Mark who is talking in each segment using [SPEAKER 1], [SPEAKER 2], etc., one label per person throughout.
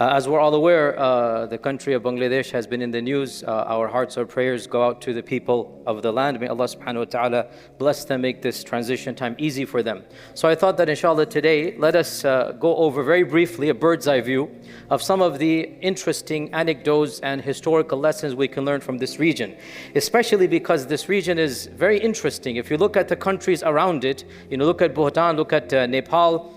[SPEAKER 1] As we're all aware, the country of Bangladesh has been in the news. Our hearts, our prayers go out to the people of the land. May Allah subhanahu wa ta'ala bless them, make this transition time easy for them. So I thought that inshallah today, let us go over very briefly a bird's eye view of some of the interesting anecdotes and historical lessons we can learn from this region. Especially because this region is very interesting. If you look at the countries around it, look at Bhutan, look at Nepal,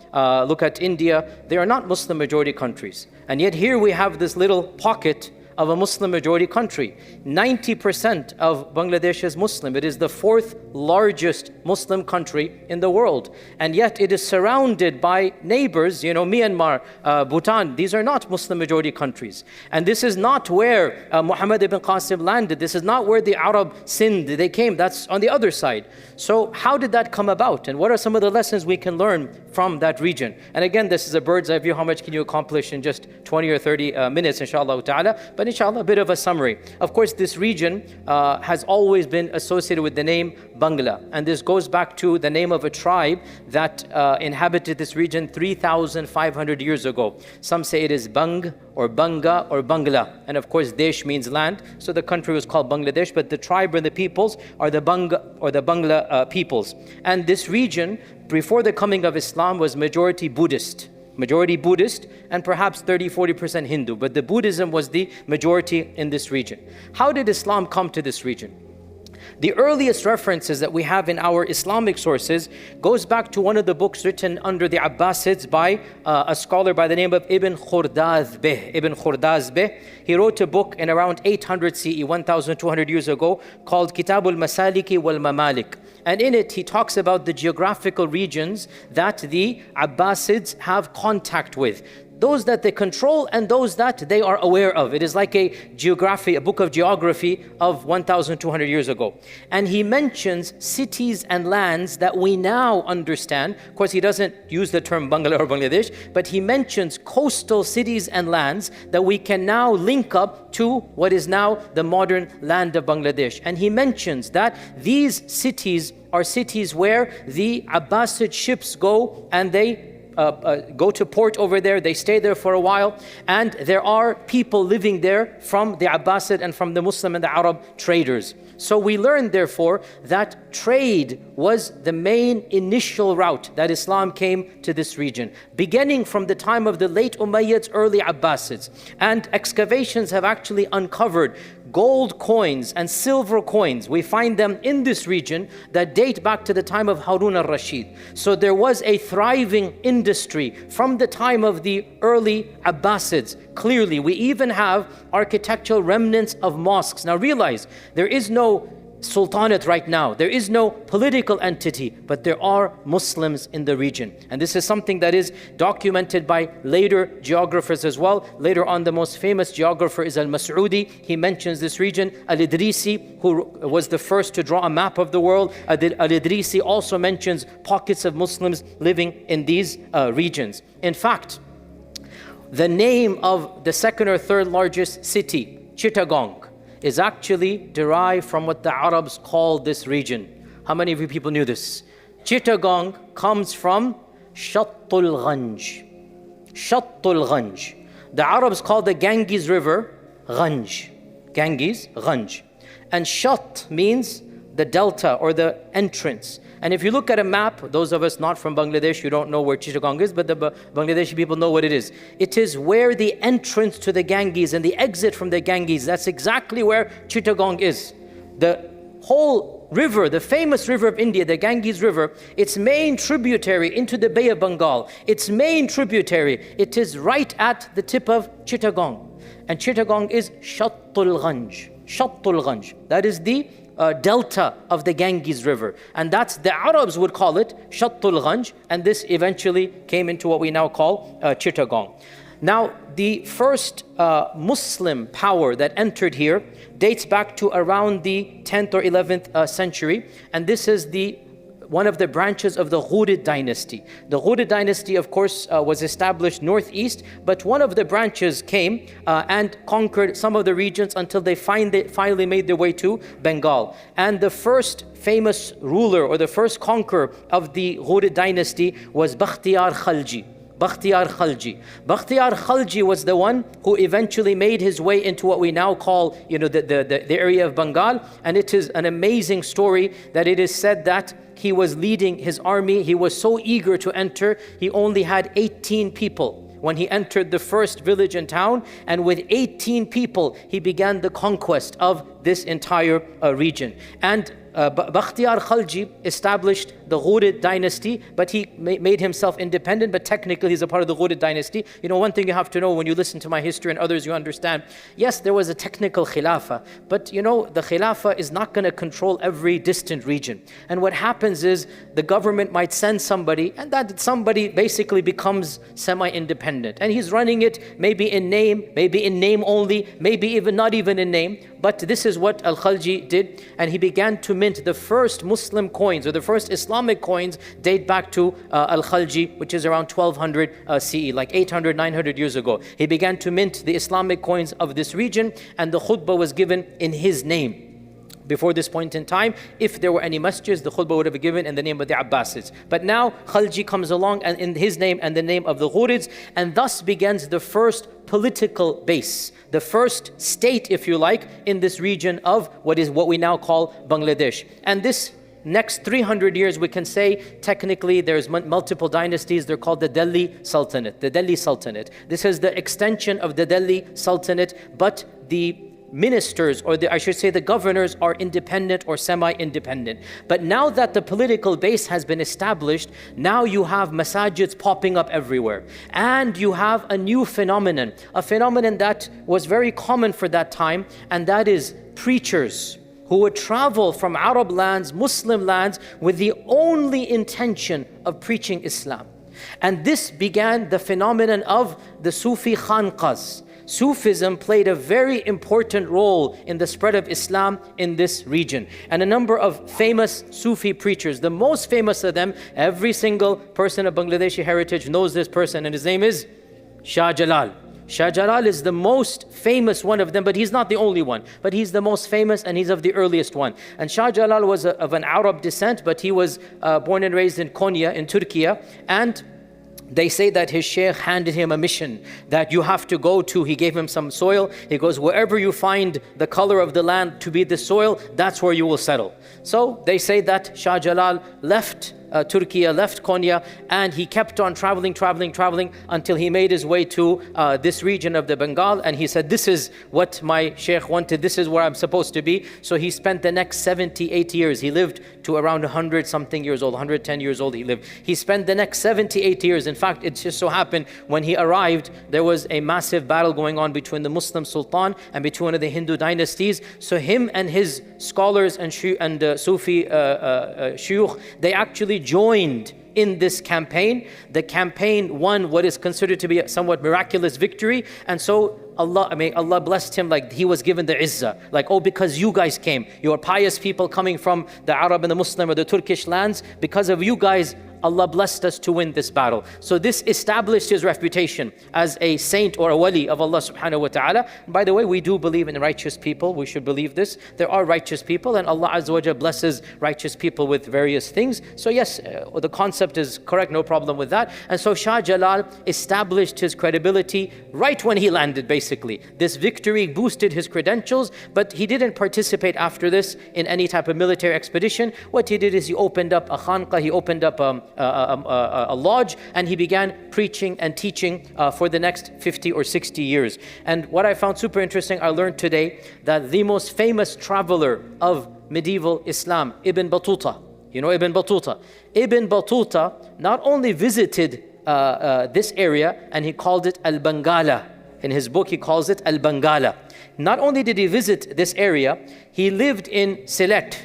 [SPEAKER 1] look at India, they are not Muslim majority countries. And yet here we have this little pocket of a Muslim majority country. 90% of Bangladesh is Muslim. It is the fourth largest Muslim country in the world. And yet it is surrounded by neighbors, Myanmar, Bhutan. These are not Muslim majority countries. And this is not where Muhammad ibn Qasim landed. This is not where the Arab Sind, they came. That's on the other side. So how did that come about? And what are some of the lessons we can learn from that region? And again, this is a bird's eye view. How much can you accomplish in just 20 or 30 minutes, inshallah ta'ala? But inshallah, a bit of a summary. Of course, this region has always been associated with the name Bangla. And this goes back to the name of a tribe that inhabited this region 3,500 years ago. Some say it is Bang or Banga or Bangla. And of course, Desh means land. So the country was called Bangladesh, but the tribe and the peoples are the Banga or the Bangla peoples. And this region, before the coming of Islam, was majority Buddhist, and perhaps 30-40% Hindu, but the Buddhism was the majority in this region. How did Islam come to this region? The earliest references that we have in our Islamic sources goes back to one of the books written under the Abbasids by a scholar by the name of Ibn Khordazbeh. He wrote a book in around 800 CE, 1,200 years ago, called Kitabul Masaliki wal Mamalik. And in it, he talks about the geographical regions that the Abbasids have contact with. Those that they control and those that they are aware of. It is like a book of geography of 1,200 years ago. And he mentions cities and lands that we now understand. Of course, he doesn't use the term Bangla or Bangladesh, but he mentions coastal cities and lands that we can now link up to what is now the modern land of Bangladesh. And he mentions that these cities are cities where the Abbasid ships go and they go to port over there, they stay there for a while, and there are people living there from the Abbasid and from the Muslim and the Arab traders. So we learn therefore that trade was the main initial route that Islam came to this region, beginning from the time of the late Umayyads, early Abbasids. And excavations have actually uncovered gold coins and silver coins. We find them in this region that date back to the time of Harun al-Rashid. So there was a thriving industry from the time of the early Abbasids. Clearly, we even have architectural remnants of mosques. Now realize, there is no sultanate right now. There is no political entity, but there are Muslims in the region. And this is something that is documented by later geographers as well. Later on, the most famous geographer is Al-Mas'udi. He mentions this region. Al-Idrisi, who was the first to draw a map of the world, Al-Idrisi also mentions pockets of Muslims living in these regions. In fact, the name of the second or third largest city, Chittagong, is actually derived from what the Arabs call this region. How many of you people knew this? Chittagong comes from Shattul Ghanj. Shattul Ghanj. The Arabs call the Ganges River Ghanj. Ganges, Ghanj. And Shat means the delta or the entrance. And if you look at a map, those of us not from Bangladesh, you don't know where Chittagong is, but the Bangladeshi people know what it is. It is where the entrance to the Ganges and the exit from the Ganges, that's exactly where Chittagong is. The whole river, the famous river of India, the Ganges River, its main tributary into the Bay of Bengal, its main tributary, it is right at the tip of Chittagong. And Chittagong is Shattul Ghanj. Shattul Ghanj. That is the delta of the Ganges River. And that's, the Arabs would call it Shattul Ghanj, and this eventually came into what we now call Chittagong. Now, the first Muslim power that entered here dates back to around the 10th or 11th century, and this is one of the branches of the Ghurid dynasty. The Ghurid dynasty, of course, was established northeast, but one of the branches came and conquered some of the regions until they finally made their way to Bengal. And the first famous ruler or the first conqueror of the Ghurid dynasty was Bakhtiyar Khalji. Bakhtiyar Khalji. Bakhtiyar Khalji was the one who eventually made his way into what we now call, the area of Bengal. And it is an amazing story that it is said that he was leading his army. He was so eager to enter, he only had 18 people when he entered the first village and town, and with 18 people, he began the conquest of this entire region. And Bakhtiyar Khalji established the Ghurid dynasty, but he made himself independent, but technically he's a part of the Ghurid dynasty. One thing you have to know when you listen to my history and others, you understand, yes, there was a technical khilafah, but the khilafah is not going to control every distant region. And what happens is the government might send somebody, and that somebody basically becomes semi-independent. And he's running it maybe in name only, maybe even not even in name. But this is what Al-Khalji did, and he began to mint the first Muslim coins, or the first Islamic coins date back to Al-Khalji, which is around 1200 CE, like 800, 900 years ago. He began to mint the Islamic coins of this region, and the khutbah was given in his name. Before this point in time, if there were any masjids, the khutbah would have been given in the name of the Abbasids. But now Khalji comes along and in his name and the name of the Ghurids, and thus begins the first political base, the first state, if you like, in this region of what we now call Bangladesh. And this next 300 years, we can say, technically there's multiple dynasties. They're called the Delhi Sultanate. The Delhi Sultanate. This is the extension of the Delhi Sultanate, but the ministers, or I should say the governors, are independent or semi-independent. But now that the political base has been established, now you have masajids popping up everywhere. And you have a new phenomenon, a phenomenon that was very common for that time, and that is preachers who would travel from Arab lands, Muslim lands, with the only intention of preaching Islam. And this began the phenomenon of the Sufi khanqahs. Sufism played a very important role in the spread of Islam in this region. And a number of famous Sufi preachers, the most famous of them, every single person of Bangladeshi heritage knows this person, and his name is Shah Jalal. Shah Jalal is the most famous one of them, but he's not the only one. But he's the most famous, and he's of the earliest one. And Shah Jalal was of an Arab descent, but he was born and raised in Konya in Turkey. And they say that his sheikh handed him a mission that you have to go to. He gave him some soil. He goes, wherever you find the color of the land to be the soil, that's where you will settle. So they say that Shah Jalal left Turkey, left Konya, and he kept on traveling until he made his way to this region of the Bengal. And he said, this is what my sheikh wanted, this is where I'm supposed to be. So he spent the next 78 years. He lived to around 100 something years old, 110 years old he lived. He spent the next 78 years. In fact, it just so happened when he arrived, there was a massive battle going on between the Muslim Sultan and between one of the Hindu dynasties. So him and his scholars and Sufi shuyukh, they actually joined in this campaign. The campaign won what is considered to be a somewhat miraculous victory. And so Allah blessed him, like he was given the izzah. Like, oh, because you guys came, you are pious people coming from the Arab and the Muslim or the Turkish lands, because of you guys, Allah blessed us to win this battle. So this established his reputation as a saint or a wali of Allah subhanahu wa ta'ala. By the way, we do believe in righteous people. We should believe this. There are righteous people, and Allah Azza wa Jalla blesses righteous people with various things. So yes, the concept is correct, no problem with that. And so Shah Jalal established his credibility right when he landed, basically. This victory boosted his credentials, but he didn't participate after this in any type of military expedition. What he did is he opened up a khanqah, he opened up a lodge, and he began preaching and teaching for the next 50 or 60 years. And what I found super interesting, I learned today that the most famous traveler of medieval Islam, Ibn Battuta, you know Ibn Battuta? Ibn Battuta not only visited this area, and he called it Al-Bangala. In his book, he calls it Al-Bangala. Not only did he visit this area, he lived in Sylhet,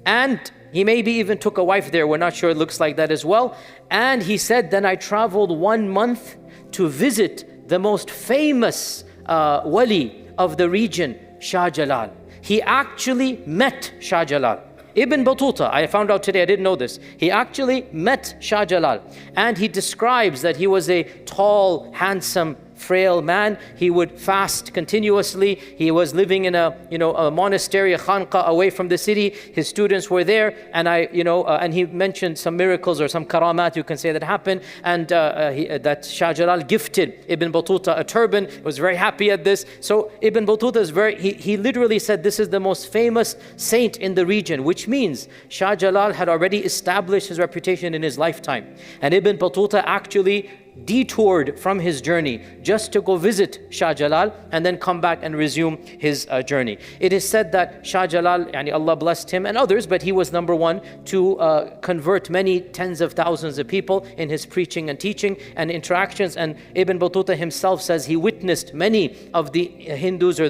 [SPEAKER 1] and he maybe even took a wife there. We're not sure, it looks like that as well. And he said, then I traveled 1 month to visit the most famous wali of the region, Shah Jalal. He actually met Shah Jalal. Ibn Battuta, I found out today, I didn't know this. He actually met Shah Jalal. And he describes that he was a tall, handsome frail man. He would fast continuously. He was living in a monastery, a khanqa, away from the city. His students were there, and and he mentioned some miracles or some karamat, you can say, that happened, and that Shah Jalal gifted Ibn Battuta a turban. He was very happy at this. So Ibn Battuta is he literally said this is the most famous saint in the region, which means Shah Jalal had already established his reputation in his lifetime. And Ibn Battuta actually detoured from his journey just to go visit Shah Jalal and then come back and resume his journey. It is said that Shah Jalal, Allah blessed him and others, but he was number one to convert many tens of thousands of people in his preaching and teaching and interactions. And Ibn Battuta himself says he witnessed many of the Hindus, or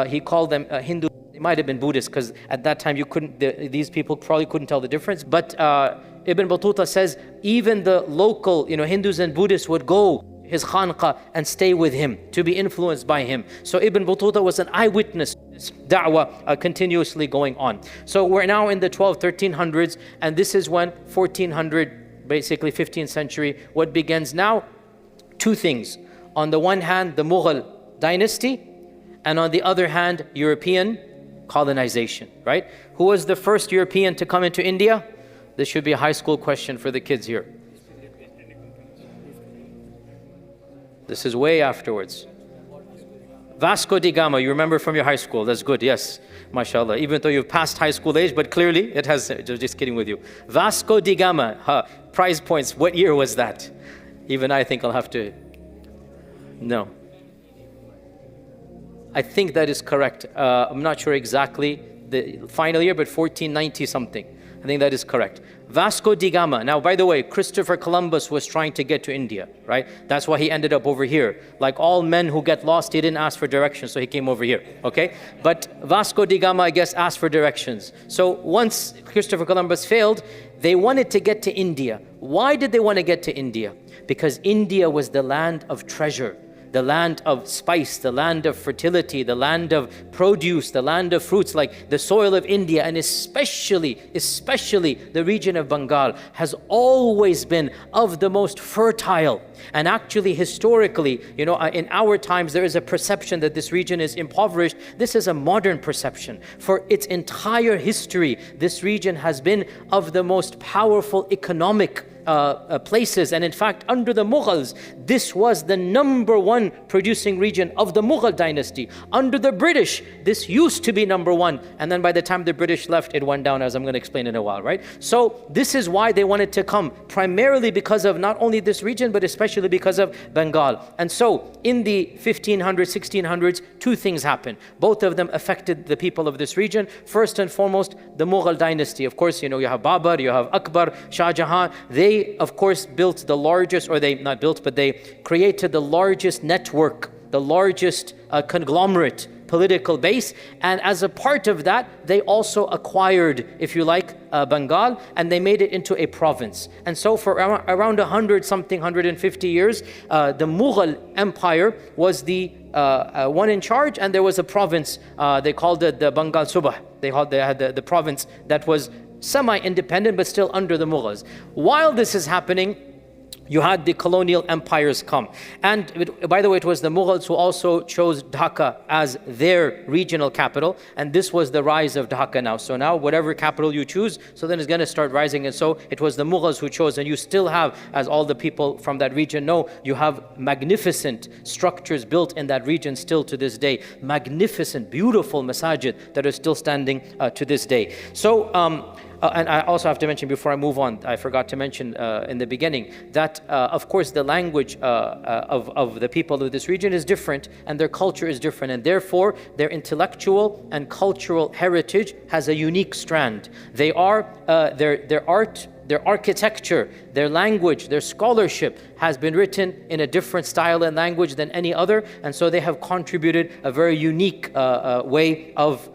[SPEAKER 1] he called them Hindus. It might have been Buddhists, because at that time these people probably couldn't tell the difference. But Ibn Battuta says even the local Hindus and Buddhists would go his khanqa and stay with him to be influenced by him. So Ibn Battuta was an eyewitness to this da'wah continuously going on. So we're now in the 1300s, and this is when 1400, basically 15th century, what begins now? Two things. On the one hand, the Mughal dynasty, and on the other hand, European colonization, right? Who was the first European to come into India? This should be a high school question for the kids here. This is way afterwards. Vasco da Gama, you remember from your high school. That's good, yes. MashaAllah. Even though you've passed high school age, but clearly it has, just kidding with you. Vasco da Gama, prize points. What year was that? Even I think I'll have to, no. I think that is correct. I'm not sure exactly the final year, but 1490 something. I think that is correct. Vasco da Gama. Now, by the way, Christopher Columbus was trying to get to India, right? That's why he ended up over here. Like all men who get lost, he didn't ask for directions, so he came over here, okay? But Vasco da Gama, I guess, asked for directions. So once Christopher Columbus failed, they wanted to get to India. Why did they want to get to India? Because India was the land of treasure, the land of spice, the land of fertility, the land of produce, the land of fruits, like the soil of India, and especially the region of Bengal has always been of the most fertile. And actually, historically, in our times, there is a perception that this region is impoverished. This is a modern perception. For its entire history, this region has been of the most powerful economic places, and in fact under the Mughals this was the number one producing region of the Mughal dynasty. Under the British this used to be number one, and then by the time the British left it went down, as I'm going to explain in a while, right? So this is why they wanted to come, primarily because of not only this region but especially because of Bengal. And so in the 1500s, 1600s, two things happened. Both of them affected the people of this region. First and foremost, the Mughal dynasty. Of course, you have Babar, you have Akbar, Shah Jahan. They of course built the largest, or they not built, but they created the largest network, the largest conglomerate political base, and as a part of that they also acquired, if you like, Bengal, and they made it into a province. And so for around 150 years, the Mughal Empire was the one in charge, and there was a province, they called it the Bengal Subah. They had the province that was semi-independent but still under the Mughals. While this is happening, you had the colonial empires come. And by the way, it was the Mughals who also chose Dhaka as their regional capital, and this was the rise of Dhaka now. So now whatever capital you choose, so then it's going to start rising. And so it was the Mughals who chose, and you still have, as all the people from that region know, you have magnificent structures built in that region still to this day. Magnificent, beautiful masajid that are still standing to this day. So and I also have to mention, before I move on, I forgot to mention in the beginning that of course the language of the people of this region is different, and their culture is different, and therefore their intellectual and cultural heritage has a unique strand. They are their art, their architecture, their language, their scholarship has been written in a different style and language than any other, and so they have contributed a very unique way of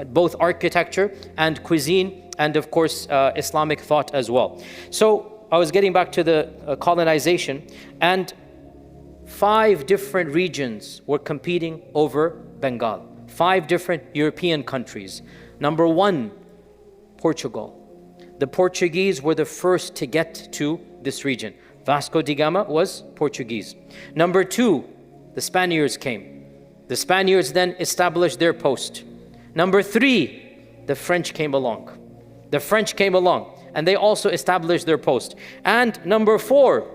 [SPEAKER 1] both architecture and cuisine, and of course Islamic thought as well. So I was getting back to the colonization, and 5 different regions were competing over Bengal. 5 different European countries. Number 1, Portugal. The Portuguese were the first to get to this region. Vasco da Gama was Portuguese. Number 2, the Spaniards came. The Spaniards then established their post. Number 3, the French came along. The French came along and they also established their post. And number 4,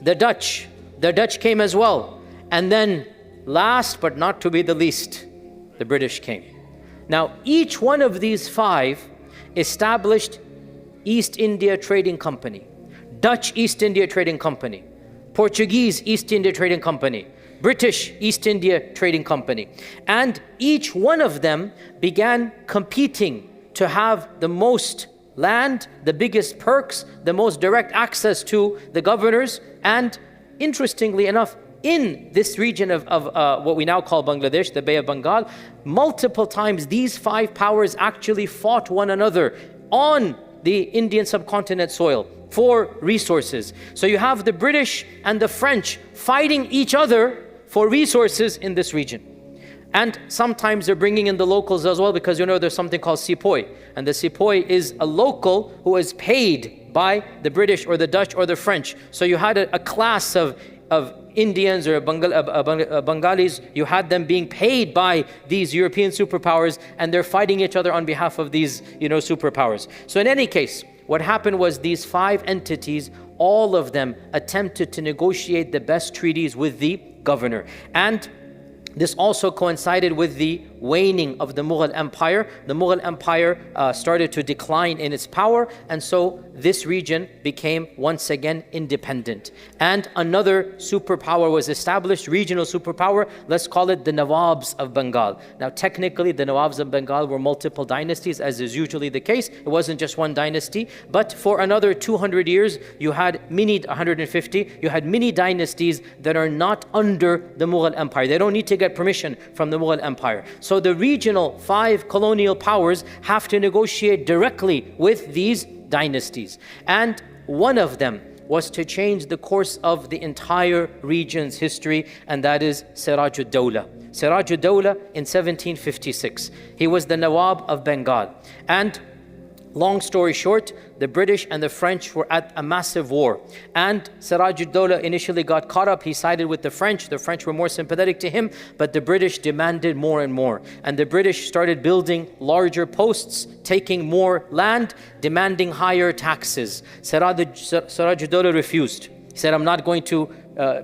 [SPEAKER 1] the Dutch. The Dutch came as well. And then last but not to be the least, the British came. Now each one of these 5 established East India Trading Company, Dutch East India Trading Company, Portuguese East India Trading Company, British East India Trading Company. And each one of them began competing to have the most land, the biggest perks, the most direct access to the governors. And interestingly enough, in this region of what we now call Bangladesh, the Bay of Bengal, multiple times these 5 powers actually fought one another on the Indian subcontinent soil for resources. So you have the British and the French fighting each other for resources in this region. And sometimes they're bringing in the locals as well, because you know there's something called sepoy. And the sepoy is a local who is paid by the British or the Dutch or the French. So you had a class of Indians or Bengalis, you had them being paid by these European superpowers, and they're fighting each other on behalf of these, superpowers. So in any case, what happened was these 5 entities, all of them attempted to negotiate the best treaties with the governor. And this also coincided with the waning of the Mughal Empire. The Mughal Empire started to decline in its power, and so this region became once again independent. And another superpower was established, regional superpower. Let's call it the Nawabs of Bengal. Now technically the Nawabs of Bengal were multiple dynasties, as is usually the case. It wasn't just one dynasty, but for another 200 years you had 150, you had many dynasties that are not under the Mughal Empire. They don't need to get permission from the Mughal Empire. So the regional 5 colonial powers have to negotiate directly with these dynasties. And one of them was to change the course of the entire region's history, and that is Siraj ud-Dawla. Siraj ud-Dawla in 1756. He was the Nawab of Bengal. And long story short, the British and the French were at a massive war. And Siraj ud-Dawla initially got caught up. He sided with the French. The French were more sympathetic to him, but the British demanded more and more. And the British started building larger posts, taking more land, demanding higher taxes. Siraj ud-Dawla refused. He said, I'm not going to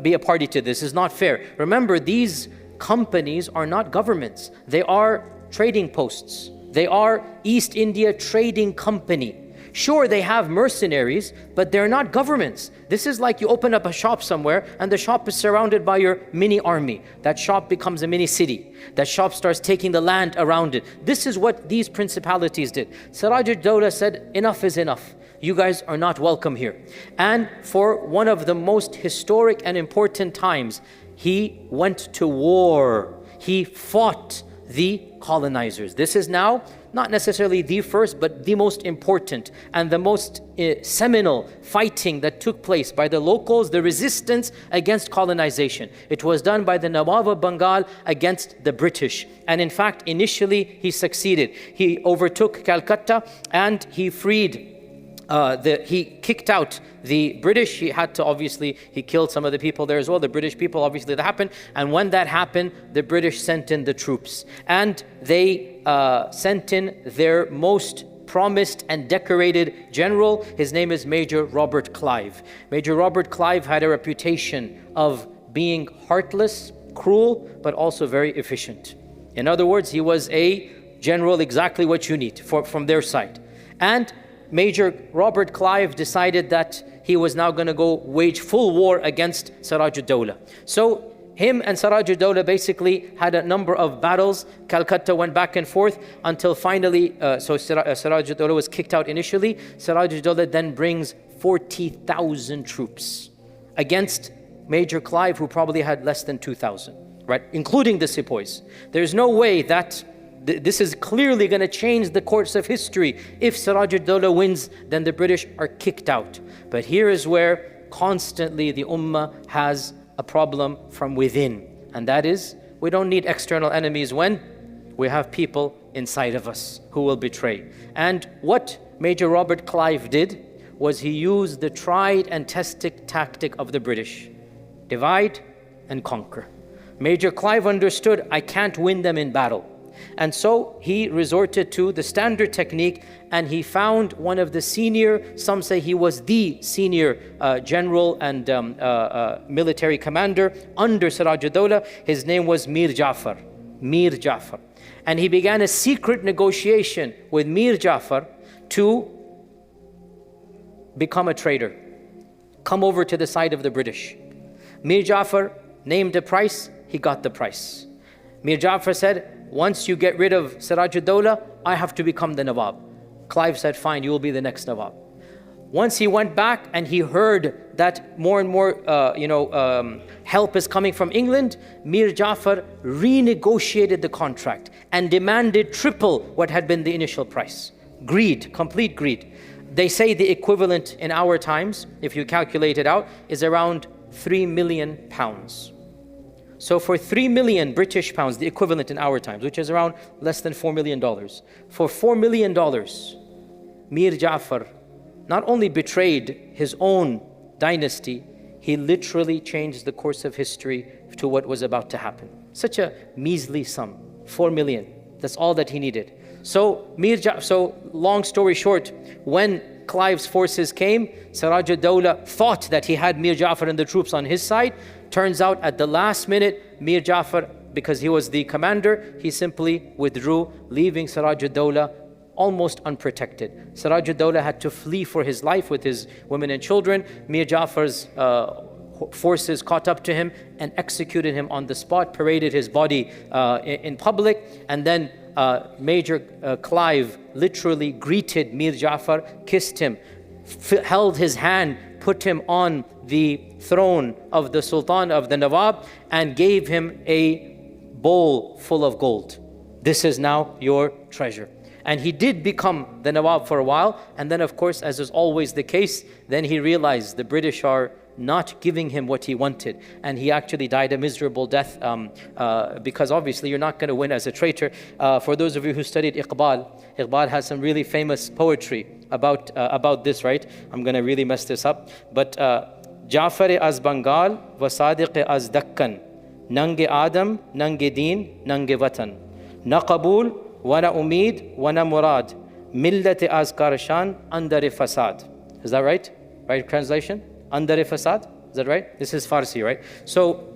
[SPEAKER 1] be a party to this. It's not fair. Remember, these companies are not governments. They are trading posts. They are East India Trading Company. Sure, they have mercenaries, but they're not governments. This is like you open up a shop somewhere and the shop is surrounded by your mini army. That shop becomes a mini city. That shop starts taking the land around it. This is what these principalities did. Siraj ud-Dawla said, enough is enough. You guys are not welcome here. And for one of the most historic and important times, he went to war. He fought the colonizers. This is now not necessarily the first, but the most important and the most seminal fighting that took place by the locals, the resistance against colonization. It was done by the Nawab of Bengal against the British. And in fact, initially he succeeded. He overtook Calcutta and he freed he kicked out the British. He had to he killed some of the people there as well, the British people, obviously that happened. And when that happened, the British sent in the troops. And they sent in their most promised and decorated general. His name is Major Robert Clive. Major Robert Clive had a reputation of being heartless, cruel, but also very efficient. In other words, he was a general exactly what you need from their side. And Major Robert Clive decided that he was now going to go wage full war against Siraj ud-Dawla. So him and Siraj ud-Dawla basically had a number of battles. Calcutta went back and forth until finally, Siraj ud-Dawla was kicked out initially. Siraj ud-Dawla then brings 40,000 troops against Major Clive, who probably had less than 2,000, right? Including the sepoys. There's no way that this is clearly going to change the course of history. If Siraj ud-Dawla wins, then the British are kicked out. But here is where constantly the Ummah has a problem from within. And that is, we don't need external enemies when we have people inside of us who will betray. And what Major Robert Clive did was he used the tried and tested tactic of the British. Divide and conquer. Major Clive understood, I can't win them in battle. And so he resorted to the standard technique, and he found one of the senior, some say he was the senior general and military commander under Siraj ad-Dawla. His name was Mir Jafar. Mir Jafar. And he began a secret negotiation with Mir Jafar to become a traitor, come over to the side of the British. Mir Jafar named a price, he got the price. Mir Jafar said, once you get rid of Siraj ad-Dawla, I have to become the Nawab. Clive said, fine, you will be the next Nawab. Once he went back and he heard that more and more help is coming from England, Mir Jafar renegotiated the contract and demanded triple what had been the initial price. Greed, complete greed. They say the equivalent in our times, if you calculate it out, is around 3 million pounds. So for 3 million British pounds, the equivalent in our times, which is around less than $4 million, for $4 million, Mir Jafar not only betrayed his own dynasty, he literally changed the course of history to what was about to happen. Such a measly sum, 4 million. That's all that he needed. So long story short, when Clive's forces came, Siraj ad-Dawla thought that he had Mir Jafar and the troops on his side. Turns out at the last minute, Mir Jafar, because he was the commander, he simply withdrew, leaving Siraj ad-Dawla almost unprotected. Siraj ad-Dawla had to flee for his life with his women and children. Mir Jafar's forces caught up to him and executed him on the spot, paraded his body in public, and then Major Clive literally greeted Mir Jafar, kissed him, held his hand, put him on the throne of the Sultan of the Nawab, and gave him a bowl full of gold. This is now your treasure. And he did become the Nawab for a while, and then of course, as is always the case, then he realized the British are not giving him what he wanted, and he actually died a miserable death because obviously you're not going to win as a traitor. For those of you who studied Iqbal has some really famous poetry about this, right? I'm going to really mess this up, but Jafar az Bengal wa Sadiq az Dakkan, nange Adam, nange Deen, nange Watan, na Qabul wa na Umeed wa na Murad, millat az Karshan, andar fasad. Is that right? Right translation? Andar fasad, is that right? This is Farsi, right? So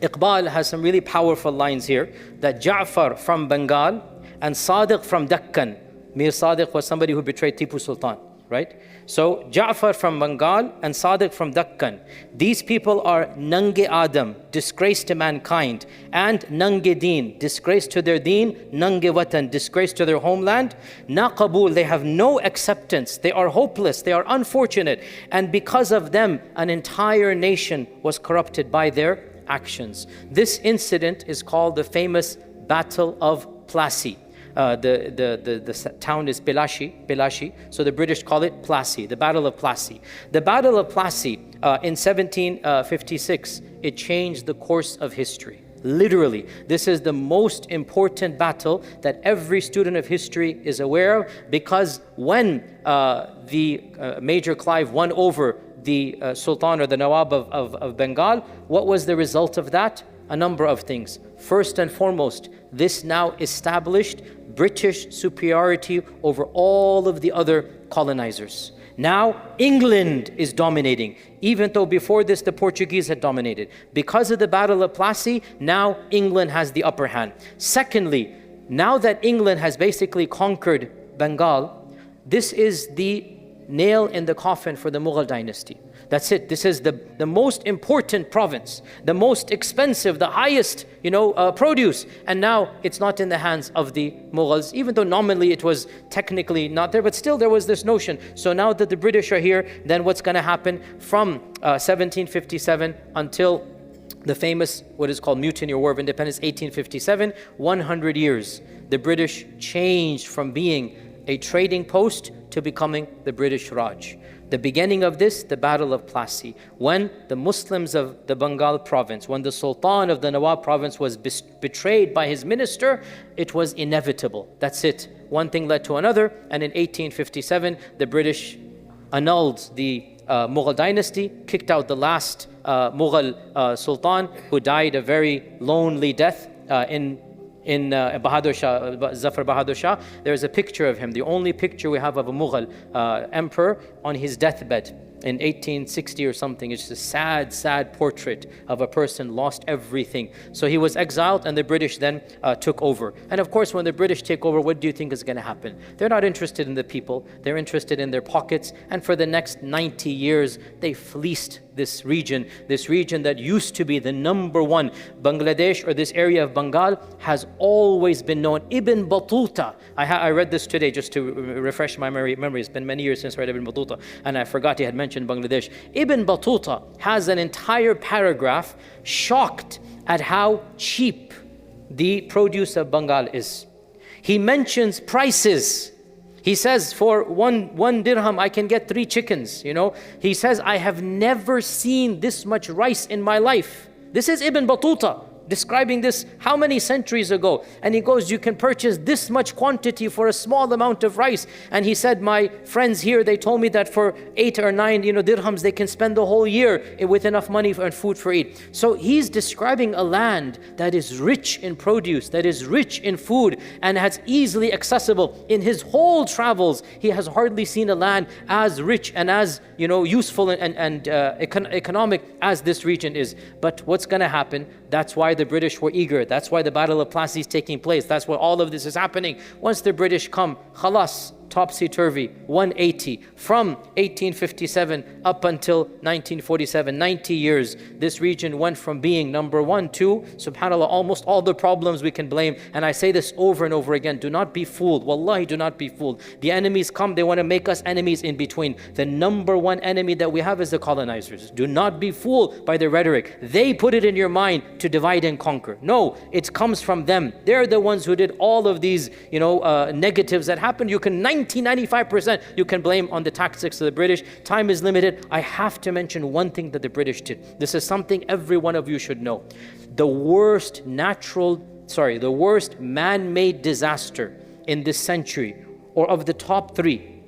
[SPEAKER 1] Iqbal has some really powerful lines here, that Ja'far from Bengal and Sadiq from Deccan. Mir Sadiq was somebody who betrayed Tipu Sultan, right? So Ja'far from Bengal and Sadiq from Deccan. These people are Nange Adam, disgrace to mankind, and Nange Deen, disgrace to their deen, Nange Watan, disgrace to their homeland. Na Qabul, they have no acceptance, they are hopeless, they are unfortunate, and because of them, an entire nation was corrupted by their actions. This incident is called the famous Battle of Plassey. The town is Plassey, so the British call it Plassey, the Battle of Plassey. The Battle of Plassey in 1756, it changed the course of history. Literally, this is the most important battle that every student of history is aware of, because when the Major Clive won over the Sultan or the Nawab of Bengal, what was the result of that? A number of things. First and foremost, this now established British superiority over all of the other colonizers. Now England is dominating, even though before this the Portuguese had dominated. Because of the Battle of Plassey, now England has the upper hand. Secondly, now that England has basically conquered Bengal, this is the nail in the coffin for the Mughal dynasty. That's it. This is the most important province, the most expensive, the highest, produce. And now it's not in the hands of the Mughals, even though nominally it was technically not there, but still there was this notion. So now that the British are here, then what's going to happen from 1757 until the famous, what is called Mutiny or War of Independence, 1857, 100 years. The British changed from being a trading post to becoming the British Raj. The beginning of this, the Battle of Plassey, when the Muslims of the Bengal province, when the Sultan of the Nawab province was betrayed by his minister, it was inevitable. That's it. One thing led to another, and in 1857, the British annulled the Mughal dynasty, kicked out the last Mughal Sultan, who died a very lonely death in Bahadur Shah, Zafar Bahadur Shah. There's a picture of him, the only picture we have of a Mughal emperor on his deathbed in 1860 or something. It's a sad, sad portrait of a person lost everything. So he was exiled, and the British then took over. And of course, when the British take over, what do you think is going to happen? They're not interested in the people. They're interested in their pockets. And for the next 90 years, they fleeced this region that used to be the number one. Bangladesh, or this area of Bengal, has always been known. Ibn Battuta, I read this today just to refresh my memory. It's been many years since I read Ibn Battuta, and I forgot he had mentioned Bangladesh. Ibn Battuta has an entire paragraph shocked at how cheap the produce of Bengal is. He mentions prices. He says, for one dirham, I can get 3 chickens, He says, I have never seen this much rice in my life. This is Ibn Battuta describing this how many centuries ago? And he goes, you can purchase this much quantity for a small amount of rice. And he said, my friends here, they told me that for 8 or 9 dirhams, they can spend the whole year with enough money and food for eat. So he's describing a land that is rich in produce, that is rich in food, and has easily accessible. In his whole travels, he has hardly seen a land as rich and as useful and economic as this region is. But what's going to happen? That's why the British were eager. That's why the Battle of Plassey is taking place. That's why all of this is happening. Once the British come, khalas, topsy-turvy, 180. From 1857 up until 1947, 90 years, this region went from being number one to, subhanAllah, almost all the problems we can blame. And I say this over and over again, do not be fooled. Wallahi, do not be fooled. The enemies come, they want to make us enemies in between. The number one enemy that we have is the colonizers. Do not be fooled by their rhetoric. They put it in your mind to divide and conquer. No, it comes from them. They're the ones who did all of these, negatives that happened. You can 95% you can blame on the tactics of the British. Time is limited. I have to mention one thing that the British did. This is something every one of you should know. The worst man-made disaster in this century, or of the top 3,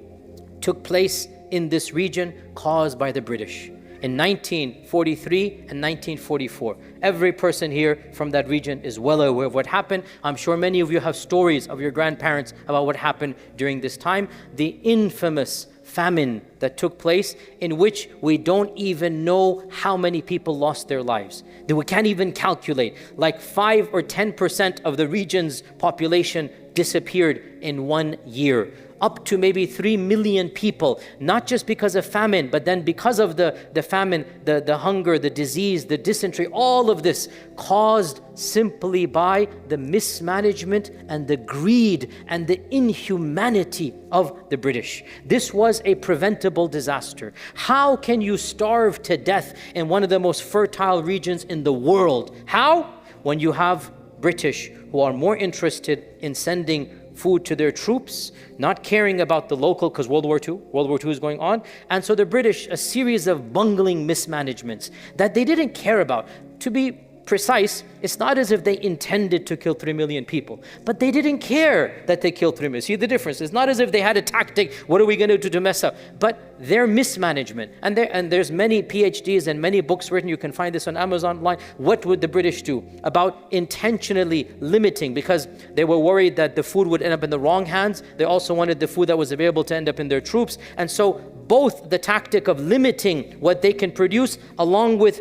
[SPEAKER 1] took place in this region caused by the British. In 1943 and 1944. Every person here from that region is well aware of what happened. I'm sure many of you have stories of your grandparents about what happened during this time. The infamous famine that took place, in which we don't even know how many people lost their lives. That we can't even calculate. Like 5 or 10% of the region's population disappeared in 1 year. Up to maybe 3 million people, not just because of famine, but then because of the famine, the hunger, the disease, the dysentery, all of this caused simply by the mismanagement and the greed and the inhumanity of the British. This was a preventable disaster. How can you starve to death in one of the most fertile regions in the world? How? When you have British who are more interested in sending food to their troops, not caring about the local, because World War II is going on. And so the British, a series of bungling mismanagements that they didn't care about. To be precise, it's not as if they intended to kill 3 million people, but they didn't care that they killed 3 million. See the difference? It's not as if they had a tactic, what are we going to do to mess up? But their mismanagement, and there's many PhDs and many books written, you can find this on Amazon online. What would the British do about intentionally limiting? Because they were worried that the food would end up in the wrong hands. They also wanted the food that was available to end up in their troops. And so both the tactic of limiting what they can produce, along with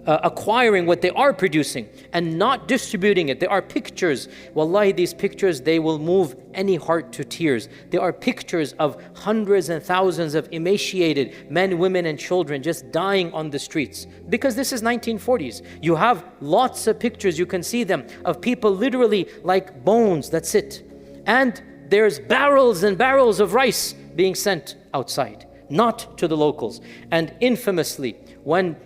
[SPEAKER 1] acquiring what they are producing and not distributing it. There are pictures. Wallahi, these pictures, they will move any heart to tears. There are pictures of hundreds and thousands of emaciated men, women, and children just dying on the streets. Because this is 1940s. You have lots of pictures, you can see them, of people literally like bones that sit. And there's barrels and barrels of rice being sent outside, not to the locals. And infamously, when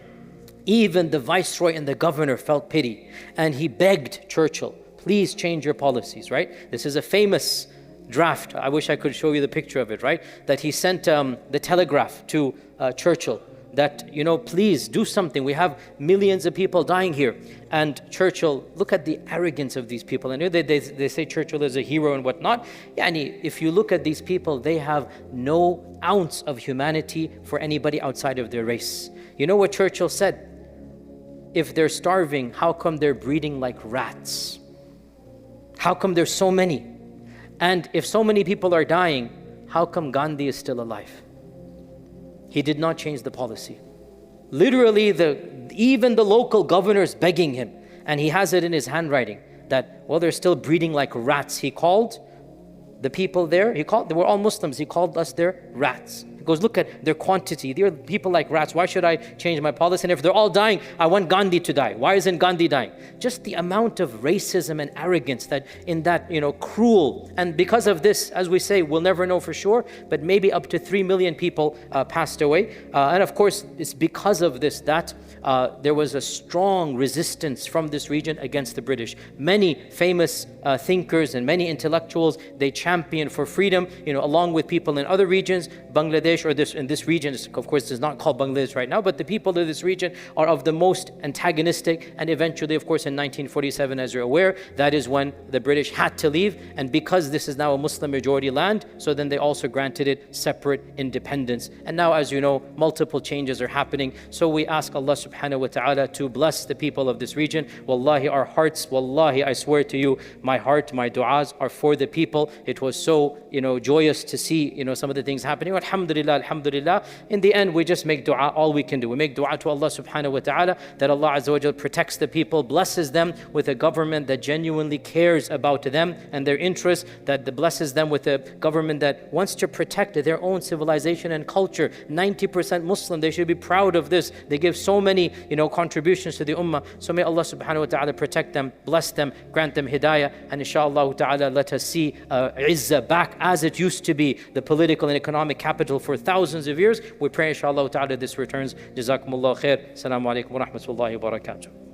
[SPEAKER 1] even the viceroy and the governor felt pity, and he begged Churchill, please change your policies, right? This is a famous draft. I wish I could show you the picture of it, right? That he sent the telegraph to Churchill. that, please do something. We have millions of people dying here. And Churchill, look at the arrogance of these people. I know they say Churchill is a hero and whatnot. If you look at these people, they have no ounce of humanity for anybody outside of their race. You know what Churchill said? If they're starving, how come they're breeding like rats? How come there's so many? And if so many people are dying, how come Gandhi is still alive? He did not change the policy. Literally, even the local governor is begging him, and he has it in his handwriting that, they're still breeding like rats. He called the people there, they were all Muslims, he called us their rats. He goes, look at their quantity. They're people like rats. Why should I change my policy? And if they're all dying, I want Gandhi to die. Why isn't Gandhi dying? Just the amount of racism and arrogance that in that, cruel. And because of this, as we say, we'll never know for sure, but maybe up to 3 million people passed away. And of course, it's because of this that there was a strong resistance from this region against the British. Many famous thinkers and many intellectuals, they championed for freedom, along with people in other regions. Bangladesh, or in this region, of course, is not called Bangladesh right now, but the people of this region are of the most antagonistic. And eventually, of course, in 1947, as you're aware, that is when the British had to leave. And because this is now a Muslim majority land, so then they also granted it separate independence. And now, as you know, multiple changes are happening. So we ask Allah subhanahu wa ta'ala to bless the people of this region. Wallahi, our hearts, wallahi, I swear to you, my heart, my du'as are for the people. It was so, joyous to see, some of the things happening. Alhamdulillah, alhamdulillah. In the end, we just make dua, all we can do. We make dua to Allah subhanahu wa ta'ala that Allah Azza wa Jal protects the people, blesses them with a government that genuinely cares about them and their interests, that blesses them with a government that wants to protect their own civilization and culture. 90% Muslim, they should be proud of this. They give so many, contributions to the ummah. So may Allah subhanahu wa ta'ala protect them, bless them, grant them hidayah, and inshallah ta'ala let us see Izzah back as it used to be, the political and economic capital for thousands of years. We pray inshallah ta'ala this returns. Jazakumullah khair. Assalamu alaikum wa rahmatullahi wa barakatuh.